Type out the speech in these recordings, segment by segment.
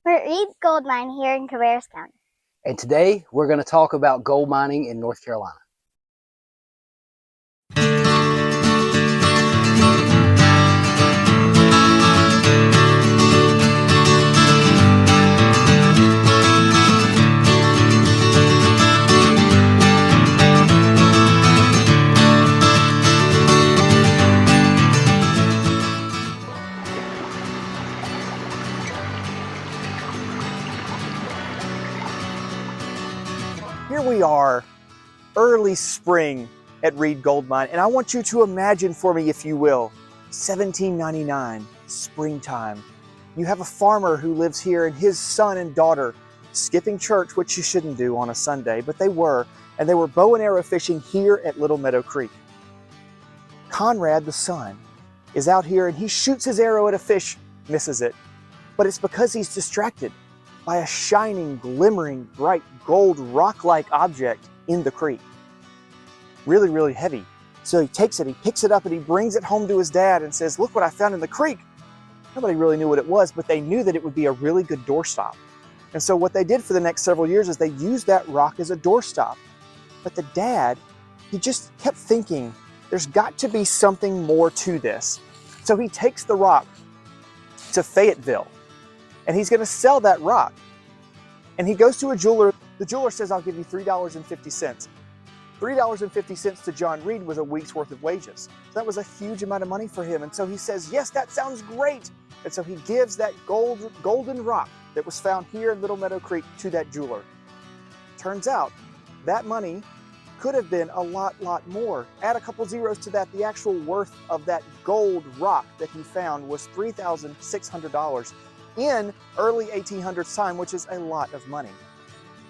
We're at Reed Gold Mine here in Cabarrus County. And today we're going to talk about gold mining in North Carolina. Here we are, early spring at Reed Gold Mine, and I want you to imagine for me, if you will, 1799, springtime. You have a farmer who lives here and his son and daughter skipping church, which you shouldn't do on a Sunday, but they were, and they were bow and arrow fishing here at Little Meadow Creek. Conrad, the son, is out here and he shoots his arrow at a fish, misses it, but it's because he's distracted by a shining, glimmering, bright gold rock-like object in the creek. Really, really heavy. So he takes it, he picks it up, and he brings it home to his dad and says, "Look what I found in the creek." Nobody really knew what it was, but they knew that it would be a really good doorstop. And so what they did for the next several years is they used that rock as a doorstop. But the dad, he just kept thinking, there's got to be something more to this. So he takes the rock to Fayetteville, and he's going to sell that rock. And he goes to a jeweler. The jeweler says, "I'll give you $3.50. $3.50 to John Reed was a week's worth of wages. So that was a huge amount of money for him. And so he says, "Yes, that sounds great." And so he gives that golden rock that was found here in Little Meadow Creek to that jeweler. Turns out that money could have been a lot more. Add a couple zeros to that, the actual worth of that gold rock that he found was $3,600 in early 1800s time, which is a lot of money.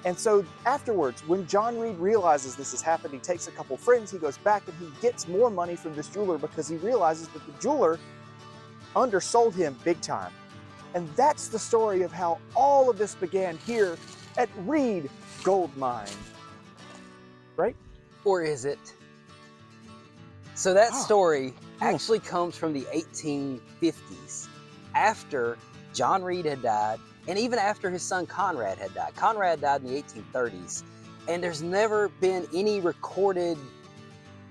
And so afterwards, when John Reed realizes this has happened, he takes a couple friends, he goes back and he gets more money from this jeweler because he realizes that the jeweler undersold him big time. And that's the story of how all of this began here at Reed Gold Mine. Right? Or is it? So that story actually comes from the 1850s, after John Reed had died, and even after his son Conrad had died. Conrad died in the 1830s, and there's never been any recorded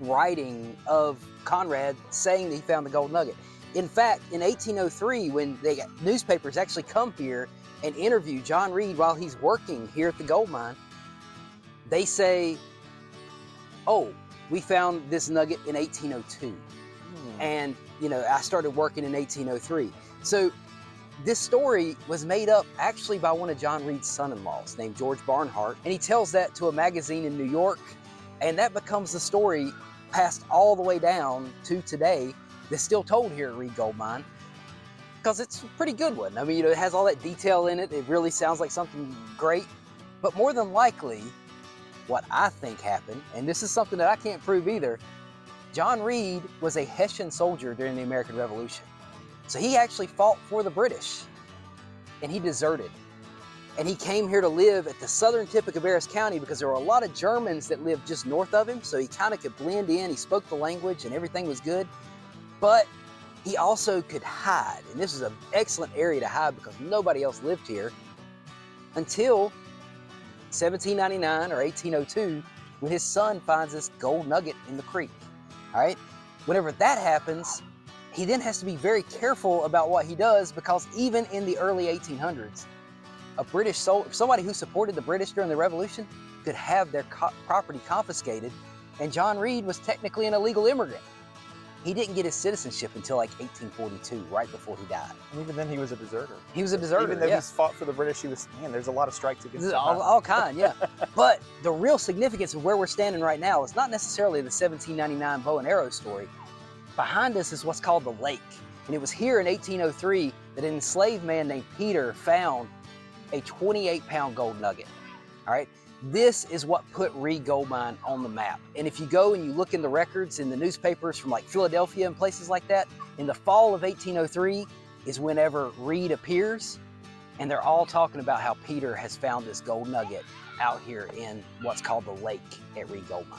writing of Conrad saying that he found the gold nugget. In fact, in 1803, when newspapers actually come here and interview John Reed while he's working here at the gold mine, they say, "Oh, we found this nugget in 1802. And, I started working in 1803. So this story was made up actually by one of John Reed's son-in-laws named George Barnhart, and he tells that to a magazine in New York, and that becomes the story passed all the way down to today that's still told here at Reed Gold Mine, because it's a pretty good one. I mean, it has all that detail in it. It really sounds like something great, but more than likely, what I think happened, and this is something that I can't prove either, John Reed was a Hessian soldier during the American Revolution. So he actually fought for the British, and he deserted. And he came here to live at the southern tip of Cabarrus County because there were a lot of Germans that lived just north of him, so he kind of could blend in. He spoke the language and everything was good, but he also could hide. And this is an excellent area to hide because nobody else lived here until 1799 or 1802, when his son finds this gold nugget in the creek. All right, whenever that happens, he then has to be very careful about what he does, because even in the early 1800s, somebody who supported the British during the Revolution could have their property confiscated, and John Reed was technically an illegal immigrant. He didn't get his citizenship until like 1842, right before he died. And even then, he was a deserter. He was a deserter, even though he's fought for the British, there's a lot of strikes against him. All kind, yeah. But the real significance of where we're standing right now is not necessarily the 1799 bow and arrow story. Behind us is what's called the lake. And it was here in 1803 that an enslaved man named Peter found a 28-pound gold nugget. All right. This is what put Reed Gold Mine on the map. And if you go and you look in the records in the newspapers from like Philadelphia and places like that, in the fall of 1803 is whenever Reed appears, and they're all talking about how Peter has found this gold nugget out here in what's called the lake at Reed Gold Mine.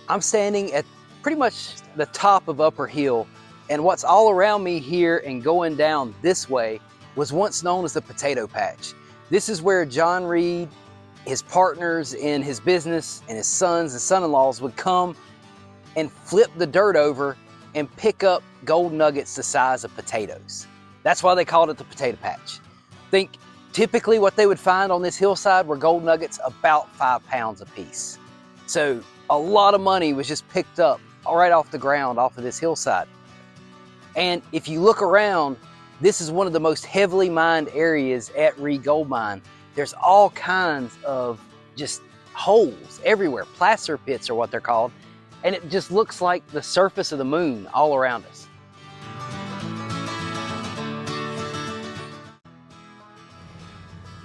I'm standing at pretty much the top of Upper Hill, and what's all around me here and going down this way was once known as the potato patch. This is where John Reed, his partners in his business, and his sons and son-in-laws would come and flip the dirt over and pick up gold nuggets the size of potatoes. That's why they called it the potato patch. Think typically what they would find on this hillside were gold nuggets about 5 pounds a piece. So a lot of money was just picked up right off the ground off of this hillside. And if you look around, this is one of the most heavily mined areas at Reed Gold Mine. There's all kinds of just holes everywhere. Placer pits are what they're called. And it just looks like the surface of the moon all around us.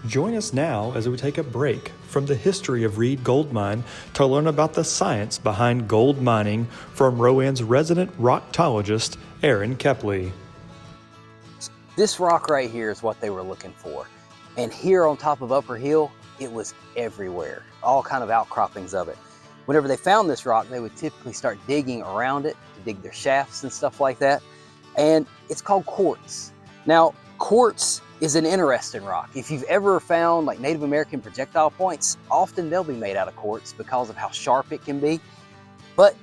Join us now as we take a break from the history of Reed Gold Mine to learn about the science behind gold mining from Rowan's resident rocktologist, Aaron Kepley. This rock right here is what they were looking for. And here on top of Upper Hill, it was everywhere. All kind of outcroppings of it. Whenever they found this rock, they would typically start digging around it to dig their shafts and stuff like that. And it's called quartz. Now, quartz is an interesting rock. If you've ever found like Native American projectile points, often they'll be made out of quartz because of how sharp it can be. But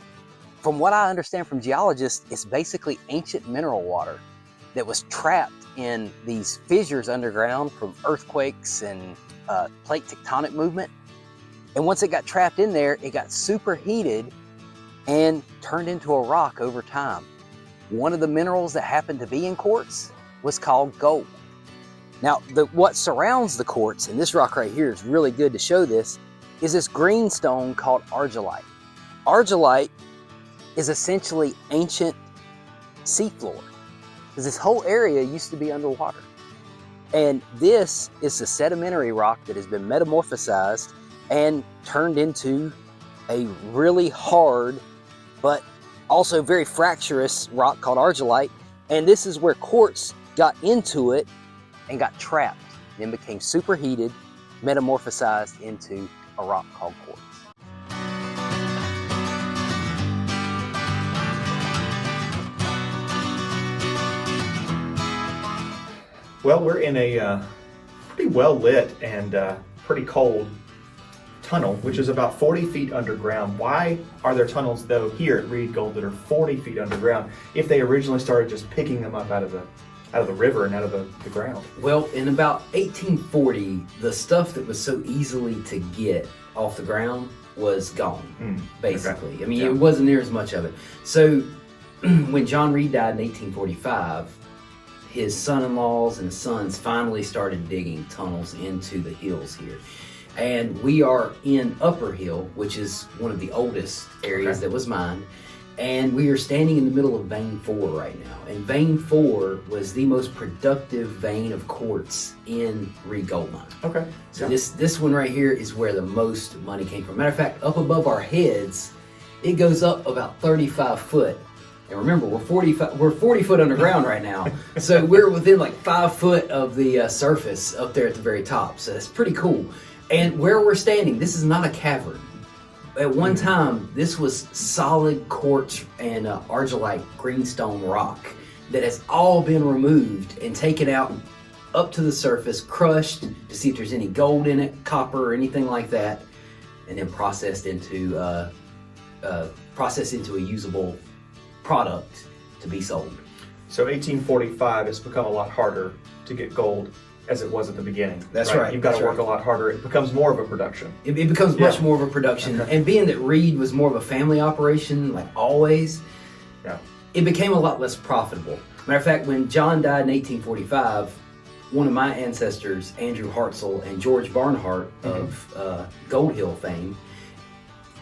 from what I understand from geologists, it's basically ancient mineral water that was trapped in these fissures underground from earthquakes and plate tectonic movement. And once it got trapped in there, it got superheated and turned into a rock over time. One of the minerals that happened to be in quartz was called gold. Now, what surrounds the quartz, and this rock right here is really good to show this, is this green stone called argillite. Argillite is essentially ancient seafloor, because this whole area used to be underwater. And this is the sedimentary rock that has been metamorphosized and turned into a really hard, but also very fractious rock called argillite. And this is where quartz got into it and got trapped, then became superheated, metamorphosized into a rock called quartz. Well, we're in a pretty well lit and pretty cold tunnel, which is about 40 feet underground. Why are there tunnels though here at Reed Gold that are 40 feet underground if they originally started just picking them up out of the river and out of the ground? Well, in about 1840, the stuff that was so easily to get off the ground was gone, basically. Okay. I mean, it wasn't near as much of it. So when John Reed died in 1845, his son-in-laws and his sons finally started digging tunnels into the hills here. And we are in Upper Hill, which is one of the oldest areas that was mined. And we are standing in the middle of vein 4 right now. And vein 4 was the most productive vein of quartz in Reed Gold Mine. Okay. So this one right here is where the most money came from. Matter of fact, up above our heads, it goes up about 35 foot. And remember, we're 40 foot underground right now. So we're within like 5 foot of the surface up there at the very top. So that's pretty cool. And where we're standing, this is not a cavern. At one time, this was solid quartz and argillite greenstone rock that has all been removed and taken out up to the surface, crushed to see if there's any gold in it, copper or anything like that, and then processed into a usable product to be sold. So 1845, it's become a lot harder to get gold as it was at the beginning. That's right. You've got to work a lot harder. It becomes more of a production. It becomes much more of a production. Okay. And being that Reed was more of a family operation, like always, it became a lot less profitable. Matter of fact, when John died in 1845, one of my ancestors, Andrew Hartzell and George Barnhart of Gold Hill fame,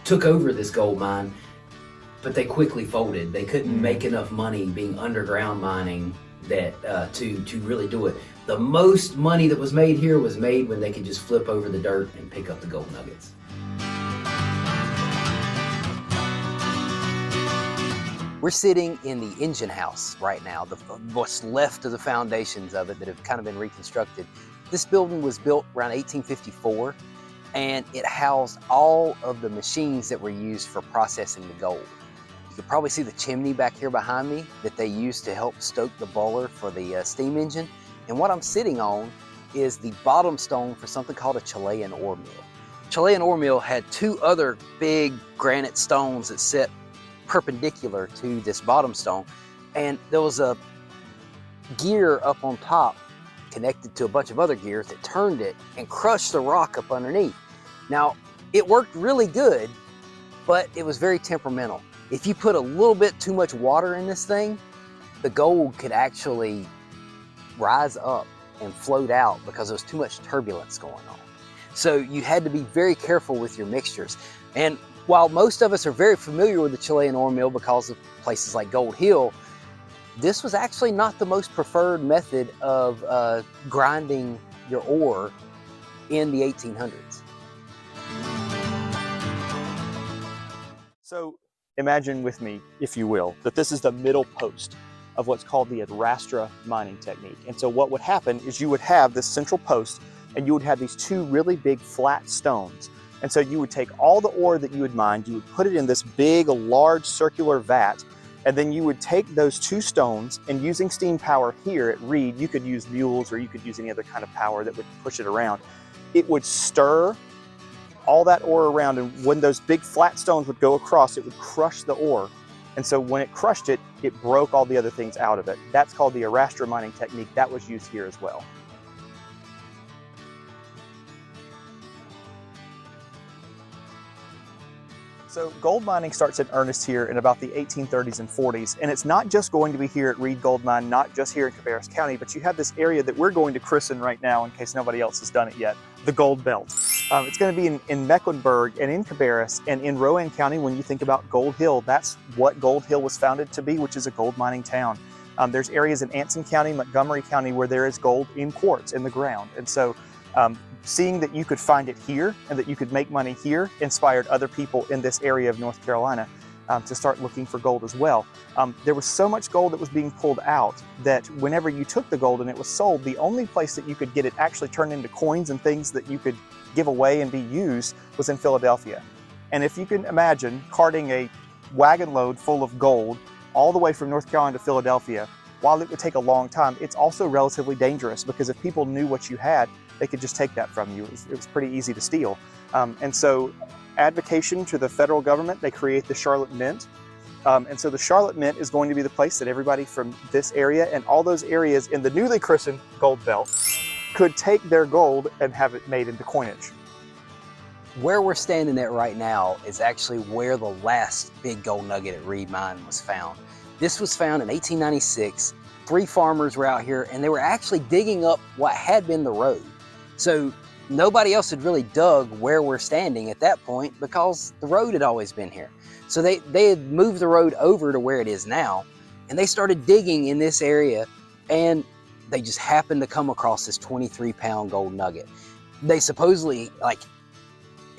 took over this gold mine, but they quickly folded. They couldn't make enough money being underground mining that to really do it. The most money that was made here was made when they could just flip over the dirt and pick up the gold nuggets. We're sitting in the engine house right now, what's left of the foundations of it that have kind of been reconstructed. This building was built around 1854, and it housed all of the machines that were used for processing the gold. You You'll probably see the chimney back here behind me that they used to help stoke the boiler for the steam engine. And what I'm sitting on is the bottom stone for something called a Chilean ore mill. Chilean ore mill had two other big granite stones that sit perpendicular to this bottom stone, and there was a gear up on top connected to a bunch of other gears that turned it and crushed the rock up underneath. Now, it worked really good, but it was very temperamental. If you put a little bit too much water in this thing, the gold could actually rise up and float out because there was too much turbulence going on. So you had to be very careful with your mixtures. And while most of us are very familiar with the Chilean ore mill because of places like Gold Hill, this was actually not the most preferred method of grinding your ore in the 1800s. So imagine with me, if you will, that this is the middle post of what's called the Adrastra mining technique. And so what would happen is you would have this central post and you would have these two really big flat stones. And so you would take all the ore that you had mined, you would put it in this big, large circular vat, and then you would take those two stones, and using steam power here at Reed, you could use mules or you could use any other kind of power that would push it around. It would stir all that ore around, and when those big flat stones would go across, it would crush the ore. And so when it crushed it, it broke all the other things out of it. That's called the Adrastra mining technique. That was used here as well. So gold mining starts in earnest here in about the 1830s and 40s, and it's not just going to be here at Reed Gold Mine, not just here in Cabarrus County, but you have this area that we're going to christen right now in case nobody else has done it yet, the Gold Belt. It's going to be in Mecklenburg and in Cabarrus and in Rowan County. When you think about Gold Hill, that's what Gold Hill was founded to be, which is a gold mining town. There's areas in Anson County, Montgomery County, where there is gold in quartz in the ground. And so seeing that you could find it here and that you could make money here inspired other people in this area of North Carolina to start looking for gold as well. There was so much gold that was being pulled out that whenever you took the gold and it was sold, the only place that you could get it actually turned into coins and things that you could give away and be used was in Philadelphia. And if you can imagine carting a wagon load full of gold all the way from North Carolina to Philadelphia, while it would take a long time, it's also relatively dangerous because if people knew what you had, they could just take that from you. It was pretty easy to steal. And so advocation to the federal government, they create the Charlotte Mint. And so the Charlotte Mint is going to be the place that everybody from this area and all those areas in the newly christened Gold Belt could take their gold and have it made into coinage. Where we're standing at right now is actually where the last big gold nugget at Reed Mine was found. This was found in 1896. 3 farmers were out here and they were actually digging up what had been the road. So nobody else had really dug where we're standing at that point because the road had always been here. So they had moved the road over to where it is now, and they started digging in this area, and they just happened to come across this 23-pound gold nugget. They supposedly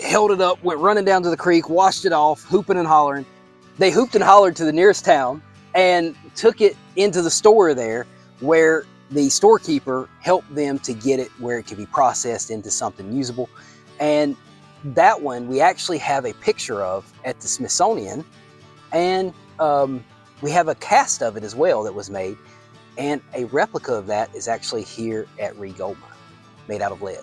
held it up, went running down to the creek, washed it off, hooping and hollering. They hooped and hollered to the nearest town and took it into the store there, where the storekeeper helped them to get it where it could be processed into something usable. And that one we actually have a picture of at the Smithsonian, and we have a cast of it as well that was made, and a replica of that is actually here at Reed Gold Mine, made out of lead.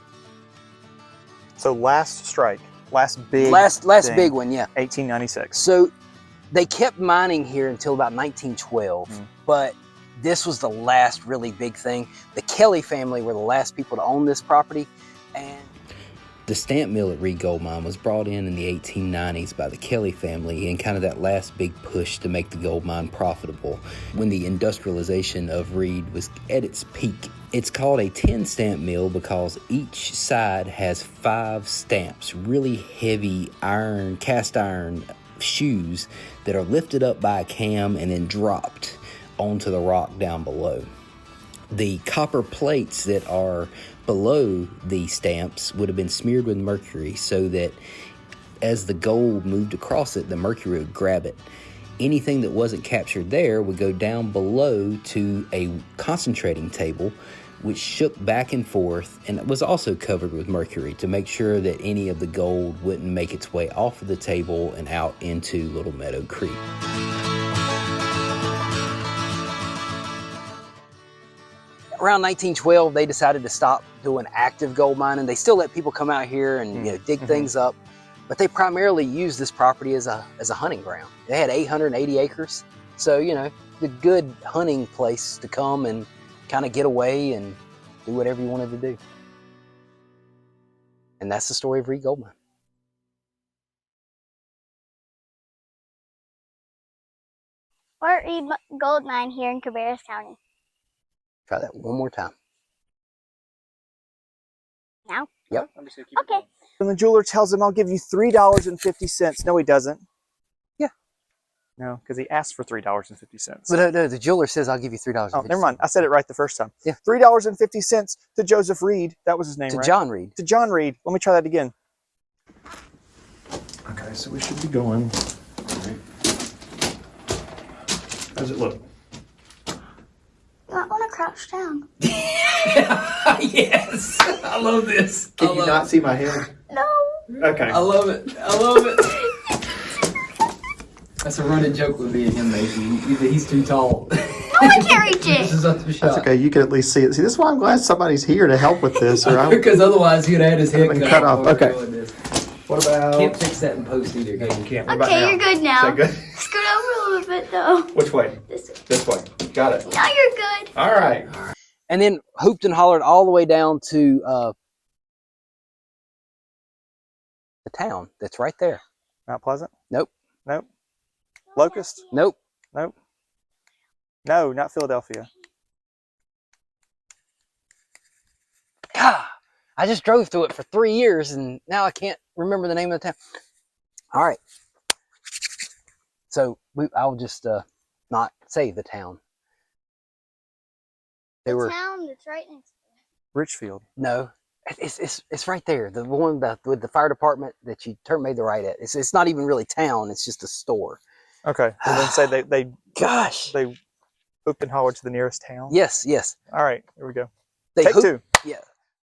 So last strike, last big one, yeah. 1896. So they kept mining here until about 1912, but this was the last really big thing. The Kelly family were the last people to own this property, and the stamp mill at Reed Gold Mine was brought in the 1890s by the Kelly family in kind of that last big push to make the gold mine profitable when the industrialization of Reed was at its peak. It's called a 10 stamp mill because each side has 5 stamps, really heavy iron, cast iron shoes that are lifted up by a cam and then dropped onto the rock down below. The copper plates that are below the stamps would have been smeared with mercury so that as the gold moved across it, the mercury would grab it. Anything that wasn't captured there would go down below to a concentrating table, which shook back and forth and was also covered with mercury to make sure that any of the gold wouldn't make its way off of the table and out into Little Meadow Creek. around 1912, they decided to stop doing active gold mining. They still let people come out here and dig things up, but they primarily used this property as a hunting ground. They had 880 acres, so the good hunting place to come and kind of get away and do whatever you wanted to do. And that's the story of Reed Gold Mine. Fort Reed Gold Mine here in Cabarrus County. Try that one more time. Now? Yep. I'm just gonna keep Okay. And the jeweler tells him, I'll give you $3.50. No, he doesn't. Yeah. No, because he asked for $3.50. But no, the jeweler says, I'll give you $3.50. Oh, never mind. I said it right the first time. Yeah. $3.50 to Joseph Reed. That was his name, To right? John Reed. To John Reed. Let me try that again. Okay, so we should be going. How's it look? You might want to crouch down. Yes, I love this. Can you not see my head? No. Okay. I love it. I love it. That's a running joke with me and him, maybe. Either he's too tall. Oh, I can't reach This it. is up to shot. That's okay. You can at least see it. See, this is why I'm glad somebody's here to help with this. Or Because otherwise he'd have had his head been cut off. while we're Okay. doing this. what about? Can't fix that in post either. No, Can you you? can't. What about Okay, now? you're good Is now. that good? Scoot over a little bit though. Which way? This way. This way. Got it. Now you're good. All right. And then hooped and hollered all the way down to the town that's right there. Mount Pleasant? Nope. Nope. Locust? Nope. Nope. No, not Philadelphia. God, I just drove through it for 3 years and now I can't remember the name of the town. All right. So I'll just not say the town. They The were town that's right next to Richfield. no. It's right there. The one with the fire department that you made the right at. It's not even really town. It's just a store. Okay. And then say they Gosh. hooped and hollered to the nearest town. Yes. All right. Here we go. They Take hoop- two. Yeah.